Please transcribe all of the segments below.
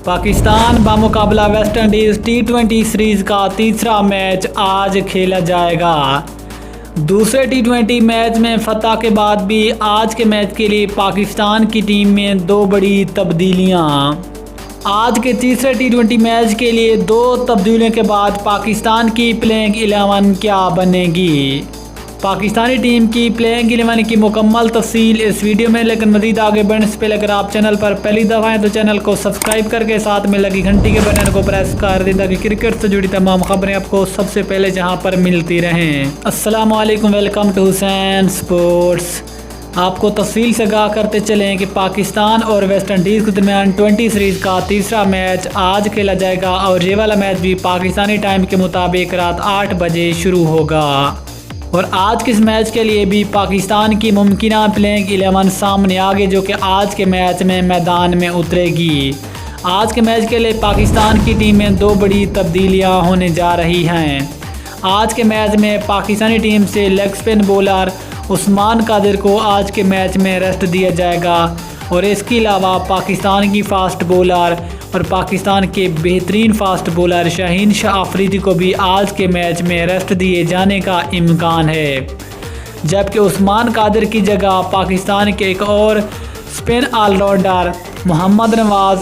पाकिस्तान बामुकाबला West Indies T20 series का तीसरा मैच आज खेला जाएगा। दूसरे T20 मैच में फतह के बाद भी आज के मैच के लिए पाकिस्तान की टीम में दो बड़ी तब्दीलियां। आज के तीसरे T20 मैच के लिए दो तब्दीलियों के बाद पाकिस्तान की प्लेइंग 11 क्या बनेगी। पाकिस्तानी टीम की प्लेइंग 11 की मुकम्मल तफसील इस वीडियो में, लेकिन मज़ीद आगे बढ़ने से पहले अगर आप चैनल पर पहली दफ़ा हैं तो चैनल को सब्सक्राइब करके साथ में लगी घंटी के बटन को प्रेस कर दें ताकि क्रिकेट से जुड़ी तमाम खबरें आपको सबसे पहले जहां पर मिलती रहें। अस्सलाम वालेकुम, वेलकम टू हुसैन स्पोर्ट्स। आपको तफसील से आगाह करते चलें कि पाकिस्तान और वेस्ट इंडीज़ के दरमियान 20 सीरीज़ का तीसरा मैच आज खेला जाएगा और ये वाला मैच भी पाकिस्तानी टाइम के मुताबिक रात 8 बजे शुरू होगा। और आज के इस मैच के लिए भी पाकिस्तान की मुमकिना प्लेइंग 11 सामने आ गई, जो कि आज के मैच में मैदान में उतरेगी। आज के मैच के लिए पाकिस्तान की टीम में दो बड़ी तब्दीलियां होने जा रही हैं। आज के मैच में पाकिस्तानी टीम से leg spin bowler Usman Qadir को आज के मैच में रेस्ट दिया जाएगा और इसके अलावा पाकिस्तान की फास्ट बॉलर और पाकिस्तान के बेहतरीन फास्ट बॉलर शाहीन शाह अफरीदी को भी आज के मैच में रेस्ट दिए जाने का इम्कान है। जबकि उस्मान कादिर की जगह पाकिस्तान के एक और स्पिन ऑलराउंडर मोहम्मद नवाज़,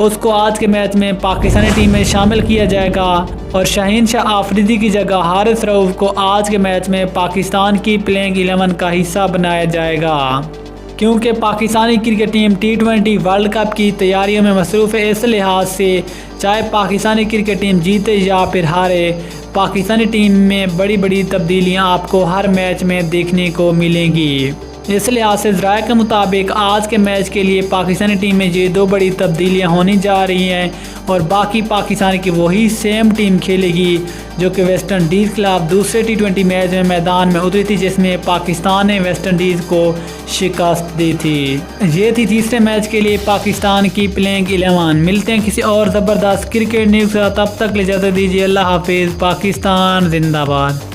उसको आज के मैच में पाकिस्तानी टीम में शामिल किया जाएगा और शाहीन शाह अफरीदी की जगह हारिस रऊफ को आज के मैच में पाकिस्तान की प्लेइंग 11 का हिस्सा बनाया जाएगा। क्योंकि Pakistani cricket team T20 world cup की तैयारियों में मसरूफ़ है, इस लिहाज से चाहे पाकिस्तानी क्रिकेट टीम जीते या फिर हारे, पाकिस्तानी टीम में बड़ी बड़ी तब्दीलियां आपको हर मैच में देखने को मिलेंगी। इस लिहाज से ज़राए के मुताबिक आज के मैच के लिए पाकिस्तानी टीम में ये दो बड़ी तब्दीलियां होने जा रही हैं और बाकी पाकिस्तान की वही सेम टीम खेलेगी जो कि वेस्ट इंडीज़ के खिलाफ दूसरे T20 मैच में मैदान में उतरी थी, जिसमें पाकिस्तान ने वेस्ट इंडीज़ को शिकस्त दी थी। ये थी तीसरे मैच के लिए पाकिस्तान की प्लेइंग 11। मिलते हैं किसी और ज़बरदस्त क्रिकेट न्यूज़ के साथ, तब तक ले इजाज़त दीजिए। अल्लाह हाफिज़। पाकिस्तान जिंदाबाद।